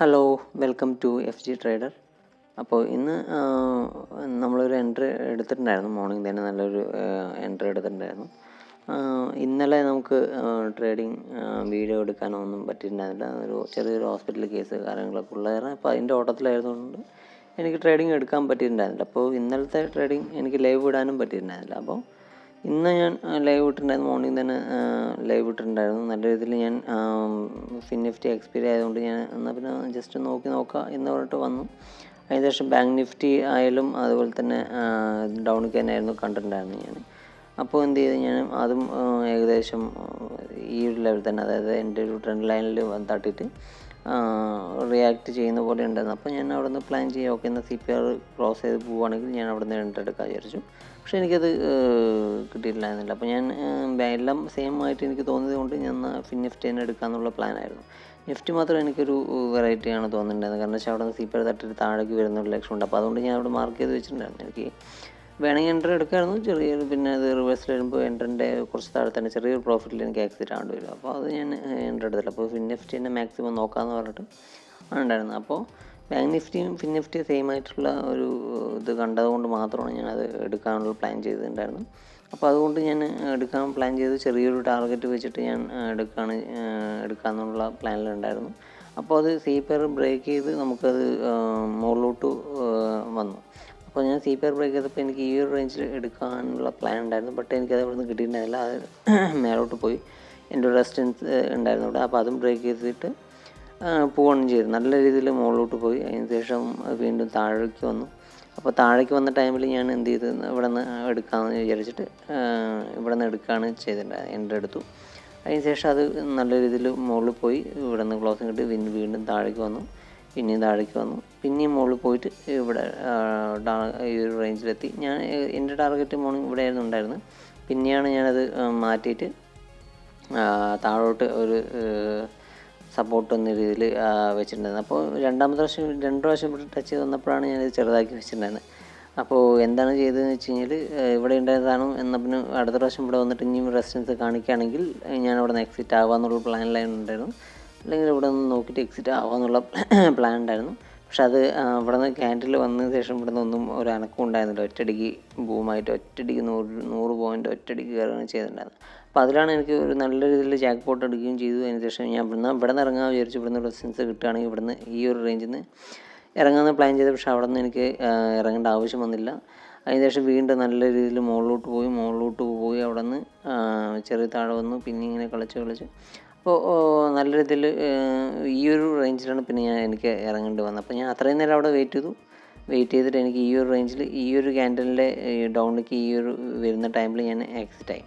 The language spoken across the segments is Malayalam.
Hello, welcome to F G trader. അപ്പോൾ ഇന്ന് നമ്മളൊരു എൻട്രി എടുത്തിട്ടുണ്ടായിരുന്നു. മോർണിംഗ് തന്നെ നല്ലൊരു എൻട്രി എടുത്തിട്ടുണ്ടായിരുന്നു. ഇന്നലെ നമുക്ക് ട്രേഡിങ് വീഡിയോ എടുക്കാനൊന്നും പറ്റിയിട്ടുണ്ടായിരുന്നില്ല. ചെറിയൊരു ഹോസ്പിറ്റൽ കേസ് കാര്യങ്ങളൊക്കെ ഉള്ളതായിരുന്നു. അപ്പോൾ അതിൻ്റെ ഓട്ടത്തിലായതുകൊണ്ട് എനിക്ക് ട്രേഡിങ് എടുക്കാൻ പറ്റിയിട്ടുണ്ടായിരുന്നില്ല. അപ്പോൾ ഇന്നലത്തെ ട്രേഡിങ് എനിക്ക് ലൈവ് ഇടാനും പറ്റിയിട്ടുണ്ടായിരുന്നില്ല. അപ്പോൾ ഇന്ന് ഞാൻ ലൈവ് ഇട്ടിട്ടുണ്ടായിരുന്നു. മോർണിംഗ് തന്നെ ലൈവ് ഇട്ടിട്ടുണ്ടായിരുന്നു. നല്ല രീതിയിൽ ഞാൻ ഫിൻനിഫ്റ്റി എക്സ്പയറി ആയതുകൊണ്ട് ഞാൻ എന്നാൽ പിന്നെ ജസ്റ്റ് നോക്കാം എന്ന് പറഞ്ഞിട്ട് വന്നു. അതിനുശേഷം ബാങ്ക് നിഫ്റ്റി ആയാലും അതുപോലെ തന്നെ ഡൗണിൽ തന്നെയായിരുന്നു കണ്ടിട്ടുണ്ടായിരുന്നു ഞാൻ. അപ്പോൾ എന്ത് ചെയ്തു, ഞാൻ അതും ഏകദേശം ഈ ഒരു ലെവൽ തന്നെ, അതായത് എൻ്റെ ഒരു ട്രെൻഡ് ലൈനിൽ തട്ടിയിട്ട് റിയാക്ട് ചെയ്യുന്ന പോലെ ഉണ്ടായിരുന്നു. അപ്പോൾ ഞാൻ അവിടെ നിന്ന് പ്ലാൻ ചെയ്യാം, ഓക്കെ എന്നാൽ CPR ക്രോസ് ചെയ്ത് പോവുകയാണെങ്കിൽ ഞാൻ അവിടെ നിന്ന് എൻട്രി എടുക്കാൻ വിചാരിച്ചു. പക്ഷേ എനിക്കത് കിട്ടിയിട്ടില്ലായിരുന്നില്ല. അപ്പോൾ ഞാൻ എല്ലാം സെയിം ആയിട്ട് എനിക്ക് തോന്നിയത് കൊണ്ട് ഞാൻ ഫിൻനിഫ്റ്റി തന്നെ എടുക്കാമെന്നുള്ള പ്ലാനായിരുന്നു. നിഫ്റ്റി മാത്രം എനിക്കൊരു വെറൈറ്റിയാണ് തോന്നുന്നുണ്ടായിരുന്നത്. കാരണം വെച്ചാൽ അവിടെ നിന്ന് CPR തട്ടിയിട്ട് താഴേക്ക് വരുന്ന ഒരു ലക്ഷണമുണ്ട്. അപ്പോൾ അതുകൊണ്ട് ഞാൻ അവിടെ മാർക്ക് ചെയ്ത് വെച്ചിട്ടുണ്ടായിരുന്നു. എനിക്ക് വേണമെങ്കിൽ എൻട്രി എടുക്കാമായിരുന്നു. ചെറിയൊരു പിന്നെ അത് റിവേഴ്സിൽ വരുമ്പോൾ എൻട്രിൻ്റെ കുറച്ച് താഴെ തന്നെ ചെറിയൊരു പ്രോഫിറ്റിൽ എനിക്ക് എക്സിറ്റ് ആവേണ്ടി വരും. അപ്പോൾ അത് ഞാൻ എൻട്രി എടുത്തില്ല. അപ്പോൾ ഫിൻനിഫ്റ്റി തന്നെ മാക്സിമം നോക്കാമെന്ന് പറഞ്ഞിട്ട് ഉണ്ടായിരുന്നു. അപ്പോൾ ബാങ്ക് നിഫ്റ്റിയും ഫിൻനിഫ്റ്റിയും സെയിം ആയിട്ടുള്ള ഒരു ഇത് കണ്ടതുകൊണ്ട് മാത്രമാണ് ഞാനത് എടുക്കാനുള്ള പ്ലാൻ ചെയ്തിട്ടുണ്ടായിരുന്നു. അപ്പോൾ അതുകൊണ്ട് ഞാൻ എടുക്കാൻ പ്ലാൻ ചെയ്ത് ചെറിയൊരു ടാർഗറ്റ് വെച്ചിട്ട് ഞാൻ എടുക്കാമെന്നുള്ള പ്ലാനിലുണ്ടായിരുന്നു. അപ്പോൾ അത് CPR ബ്രേക്ക് ചെയ്ത് നമുക്കത് മുകളിലോട്ട് വന്നു. അപ്പോൾ ഞാൻ CPR ബ്രേക്ക് ചെയ്തപ്പോൾ എനിക്ക് ഈ ഒരു റേഞ്ചിൽ എടുക്കാനുള്ള പ്ലാൻ ഉണ്ടായിരുന്നു. ബട്ട് എനിക്കത് അവിടെ നിന്ന് കിട്ടിയിട്ടുണ്ടായില്ല. അത് മേലോട്ട് പോയി. എൻ്റെ ഒരു റെസിസ്റ്റൻസ് ഉണ്ടായിരുന്നു അവിടെ. അപ്പോൾ അതും ബ്രേക്ക് ചെയ്തിട്ട് പോവുകയും ചെയ്തു. നല്ല രീതിയിൽ മുകളിലോട്ട് പോയി. അതിന് ശേഷം വീണ്ടും താഴേക്ക് വന്നു. അപ്പോൾ താഴേക്ക് വന്ന ടൈമിൽ ഞാൻ എന്ത് ചെയ്തു, ഇവിടെ നിന്ന് എടുക്കാമെന്ന് വിചാരിച്ചിട്ട് ഇവിടെ നിന്ന് എടുക്കുകയാണ് ചെയ്തിട്ടുണ്ടായത്. എൻട്രി എടുത്തു. അതിന് ശേഷം അത് നല്ല രീതിയിൽ മുകളിൽ പോയി. ഇവിടെ നിന്ന് ക്ലോസിങ് കിട്ടി. വീണ്ടും താഴേക്ക് വന്നു. പിന്നെയും താഴേക്ക് വന്നു. പിന്നെയും മുകളിൽ പോയിട്ട് ഇവിടെ ഈ ഒരു റേഞ്ചിലെത്തി. ഞാൻ എൻ്റെ ടാർഗറ്റ് മോർണിംഗ് ഇവിടെ ആയിരുന്നു ഉണ്ടായിരുന്നത്. പിന്നെയാണ് ഞാനത് മാറ്റിയിട്ട് താഴോട്ട് ഒരു സപ്പോർട്ട് എന്ന രീതിയിൽ വെച്ചിട്ടുണ്ടായിരുന്നത്. അപ്പോൾ രണ്ട് പ്രാവശ്യം ഇവിടെ ടച്ച് ചെയ്ത് വന്നപ്പോഴാണ് ഞാനിത് ചെറുതാക്കി വെച്ചിട്ടുണ്ടായിരുന്നത്. അപ്പോൾ എന്താണ് ചെയ്തതെന്ന് വെച്ച് കഴിഞ്ഞാൽ, ഇവിടെ ഉണ്ടായതാണ് എന്നാൽ പിന്നെ അടുത്ത പ്രാവശ്യം ഇവിടെ വന്നിട്ട് ഇനിയും റെസിസ്റ്റൻസ് കാണിക്കുകയാണെങ്കിൽ ഞാൻ അവിടെ നിന്ന് എക്സിറ്റ് ആവാമെന്നുള്ള പ്ലാൻ ലൈൻ ഉണ്ടായിരുന്നു. അല്ലെങ്കിൽ ഇവിടെ നിന്ന് നോക്കിയിട്ട് എക്സിറ്റ് ആവാമെന്നുള്ള പ്ലാൻ ഉണ്ടായിരുന്നു. പക്ഷെ അത് ഇവിടെ നിന്ന് ക്യാൻഡിൽ വന്നതിന് ശേഷം ഇവിടെ നിന്നൊന്നും ഒരു അനക്കം ഉണ്ടായിരുന്നില്ല. ഒറ്റയടിക്ക് ബൂമായിട്ട് ഒറ്റയടിക്ക് 100 പോയിൻ്റ് ഒറ്റയടിക്ക് കയറുകയാണ് ചെയ്തിട്ടുണ്ടായിരുന്നത്. അപ്പോൾ അതിലാണ് എനിക്ക് ഒരു നല്ല രീതിയിൽ ജാക്ക് പോട്ട് എടുക്കുകയും ചെയ്തു. അതിന് ശേഷം ഞാൻ ഇവിടെ നിന്ന് ഇറങ്ങാൻ വിചാരിച്ചു. ഇവിടെ നിന്ന് റെസിസ്റ്റൻസ് കിട്ടുകയാണെങ്കിൽ ഇവിടെ നിന്ന് ഈ ഒരു റേഞ്ചിൽ നിന്ന് ഇറങ്ങാമെന്ന് പ്ലാൻ ചെയ്തത്. പക്ഷേ അവിടെ നിന്ന് എനിക്ക് ഇറങ്ങേണ്ട ആവശ്യം വന്നില്ല. അതിന് ശേഷം വീണ്ടും നല്ല രീതിയിൽ മുകളിലോട്ട് പോയി അവിടെ നിന്ന് ചെറിയ താഴെ വന്നു. പിന്നെ ഇങ്ങനെ കളിച്ച് അപ്പോൾ നല്ല രീതിയിൽ ഈ ഒരു റേഞ്ചിലാണ് പിന്നെ എനിക്ക് ഇറങ്ങേണ്ടി വന്നത്. അപ്പോൾ ഞാൻ അത്രയും നേരം അവിടെ വെയിറ്റ് ചെയ്തിട്ട് എനിക്ക് ഈ ഒരു റേഞ്ചിൽ ഈ ഒരു ക്യാൻഡലിൻ്റെ ഡൗണിലേക്ക് ഈ ഒരു വരുന്ന ടൈമിൽ ഞാൻ എക്സിറ്റായി.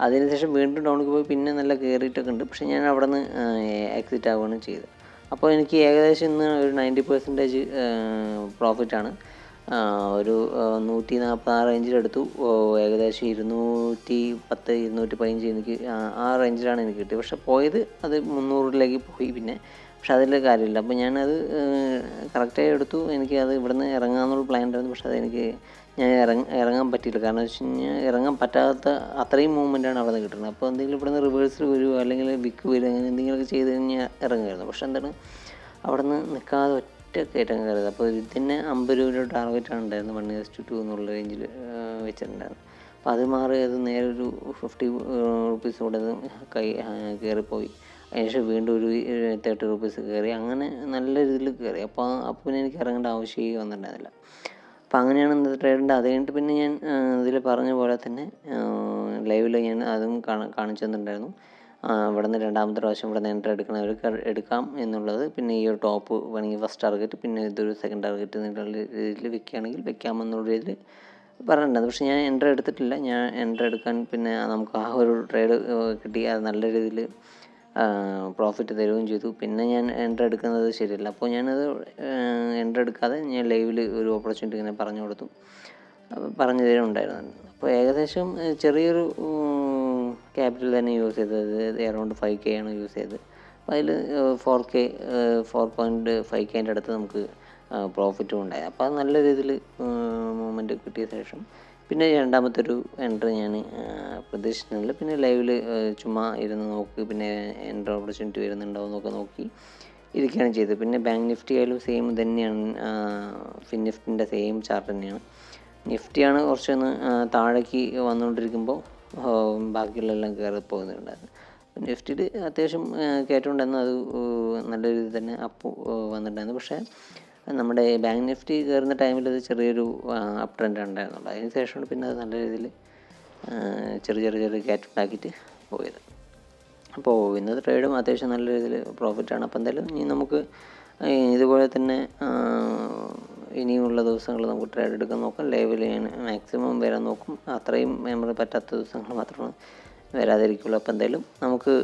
അതിനുശേഷം വീണ്ടും ഡൗണിലേക്ക് പോയി പിന്നെ നല്ല കയറിയിട്ടൊക്കെ ഉണ്ട്. പക്ഷേ ഞാൻ അവിടെ നിന്ന് എക്സിറ്റ് ആവുകയാണ് ചെയ്തത്. അപ്പോൾ എനിക്ക് ഏകദേശം ഇന്ന് ഒരു 90% പ്രോഫിറ്റാണ്. ഒരു 146 റേഞ്ചിലെടുത്തു. ഏകദേശം 210 215 എനിക്ക് ആ റേഞ്ചിലാണ് എനിക്ക് കിട്ടിയത്. പക്ഷേ പോയത് അത് 300ലേക്ക് പോയി. പക്ഷെ അതിൽ കാര്യമില്ല. അപ്പോൾ ഞാനത് കറക്റ്റായി എടുത്തു. എനിക്ക് അത് ഇവിടെ നിന്ന് ഇറങ്ങാമെന്നുള്ള പ്ലാൻ ഉണ്ടായിരുന്നു. പക്ഷേ അതെനിക്ക് ഞാൻ ഇറങ്ങാൻ പറ്റിയില്ല. കാരണം വെച്ച് കഴിഞ്ഞാൽ ഇറങ്ങാൻ പറ്റാത്ത അത്രയും മൂവ്മെൻറ്റാണ് അവിടെ നിന്ന് കിട്ടുന്നത്. അപ്പോൾ എന്തെങ്കിലും ഇവിടെ നിന്ന് റിവേഴ്സിൽ വരുമോ അല്ലെങ്കിൽ വിക്ക് വരുമോ അങ്ങനെ എന്തെങ്കിലുമൊക്കെ ചെയ്ത് കഴിഞ്ഞാൽ ഇറങ്ങുമായിരുന്നു. പക്ഷേ എന്താണ് അവിടെ നിന്ന് നിൽക്കാതെ ഒറ്റ കയറിയത്. അപ്പോൾ ഇതിന് 50 രൂപയുടെ ടാർഗറ്റാണ് ഉണ്ടായിരുന്നത്. 1:2 എന്നുള്ള റേഞ്ചിൽ വെച്ചിട്ടുണ്ടായിരുന്നു. അപ്പോൾ അത് മാറി അത് നേരെ ഒരു 50 റുപ്പീസ് കൂടെ കയറിപ്പോയി. അതിനുശേഷം വീണ്ടും ഒരു 30 റുപ്പീസ് കയറി. അങ്ങനെ നല്ല രീതിയിൽ കയറി. അപ്പോൾ പിന്നെ എനിക്ക് ഇറങ്ങേണ്ട ആവശ്യമേ വന്നിട്ടുണ്ടായിരുന്നില്ല. അപ്പോൾ അങ്ങനെയാണ് ഇന്നത്തെ ട്രേഡിൻ്റെ. അത് കഴിഞ്ഞിട്ട് പിന്നെ ഞാൻ ഇതിൽ പറഞ്ഞ പോലെ തന്നെ ലൈവിൽ ഞാൻ അതും കാണിച്ചു തന്നിട്ടുണ്ടായിരുന്നു. ഇവിടെ നിന്ന് രണ്ടാമത്തെ പ്രാവശ്യം ഇവിടെ നിന്ന് എൻട്രി എടുക്കണവർക്ക് എടുക്കാം എന്നുള്ളത്. പിന്നെ ഈ ഒരു ടോപ്പ് വേണമെങ്കിൽ ഫസ്റ്റ് ടാർഗറ്റ്, പിന്നെ ഇതൊരു സെക്കൻഡ് ടാർഗറ്റ് എന്നുള്ള രീതിയിൽ വെക്കുകയാണെങ്കിൽ വെക്കാമെന്നുള്ള രീതിയിൽ പറഞ്ഞിട്ടുണ്ടായിരുന്നു. പക്ഷേ ഞാൻ എൻട്രി എടുത്തിട്ടില്ല. ഞാൻ എൻട്രി എടുക്കാൻ പിന്നെ നമുക്ക് ആ ഒരു ട്രേഡ് കിട്ടി. അത് നല്ല രീതിയിൽ പ്രോഫിറ്റ് തരുകയും ചെയ്തു. പിന്നെ ഞാൻ എൻട്രി എടുക്കുന്നത് ശരിയല്ല. അപ്പോൾ ഞാനത് എൻട്രി എടുക്കാതെ ഞാൻ ലൈവിൽ ഒരു ഓപ്പർച്യൂണിറ്റി ഇങ്ങനെ പറഞ്ഞു തരുന്നുണ്ടായിരുന്നു. അപ്പോൾ ഏകദേശം ചെറിയൊരു ക്യാപിറ്റൽ തന്നെ യൂസ് ചെയ്തത് അറൗണ്ട് 5K ആണ് യൂസ് ചെയ്തത്. അപ്പോൾ അതിൽ 4.5Kൻ്റെ അടുത്ത് നമുക്ക് പ്രോഫിറ്റും ഉണ്ടായി. അപ്പോൾ അത് നല്ല രീതിയിൽ മൂവ്മെൻറ്റ് കിട്ടിയ ശേഷം പിന്നെ രണ്ടാമത്തെ ഒരു എൻട്രി ഞാൻ പ്രതീക്ഷിക്കുന്നില്ല. പിന്നെ ലൈവിൽ ചുമ്മാ ഇരുന്ന് നോക്കി, പിന്നെ എൻട്രി ഓപ്പർച്യൂണിറ്റി വരുന്നുണ്ടോ എന്നൊക്കെ നോക്കി ഇരിക്കുകയാണ് ചെയ്തത്. പിന്നെ ബാങ്ക് നിഫ്റ്റി ആയാലും സെയിം തന്നെയാണ്, ഫിൻ നിഫ്റ്റിൻ്റെ സെയിം ചാർട്ട് തന്നെയാണ്. നിഫ്റ്റിയാണ് കുറച്ചൊന്ന് താഴേക്ക് വന്നുകൊണ്ടിരിക്കുമ്പോൾ ബാക്കിയുള്ളതെല്ലാം കയറി പോകുന്നുണ്ടായിരുന്നു. നിഫ്റ്റിയിൽ അത്യാവശ്യം കയറ്റമുണ്ടായിരുന്നു, അത് നല്ല രീതിയിൽ തന്നെ അപ്പ് വന്നിട്ടുണ്ടായിരുന്നു. പക്ഷേ നമ്മുടെ ബാങ്ക് നിഫ്റ്റി കയറുന്ന ടൈമിൽ അത് ചെറിയൊരു അപ്പ് ട്രെൻഡ് ഉണ്ടായിരുന്നുള്ളൂ. അതിന് ശേഷമാണ് പിന്നെ അത് നല്ല രീതിയിൽ ചെറിയ കയറ്റുണ്ടാക്കിയിട്ട് പോയത്. അപ്പോൾ ഇന്നത്തെ ട്രേഡും അത്യാവശ്യം നല്ല രീതിയിൽ പ്രോഫിറ്റാണ്. അപ്പോൾ എന്തായാലും ഇനി നമുക്ക് ഇതുപോലെ തന്നെ ഇനിയുള്ള ദിവസങ്ങൾ നമുക്ക് ട്രേഡ് എടുക്കാൻ നോക്കാം. ലൈവിൽ ഞാൻ മാക്സിമം വരാൻ നോക്കും. അത്രയും നമ്മൾ പറ്റാത്ത ദിവസങ്ങൾ മാത്രമാണ് വരാതിരിക്കുള്ളൂ. അപ്പോൾ എന്തായാലും നമുക്ക്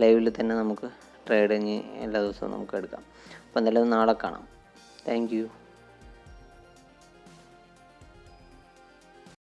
ലൈവിൽ തന്നെ നമുക്ക് ട്രേഡ് ഇനി എല്ലാ ദിവസവും നമുക്ക് എടുക്കാം. അപ്പോൾ എന്തായാലും നാളെ കാണാം. Thank you.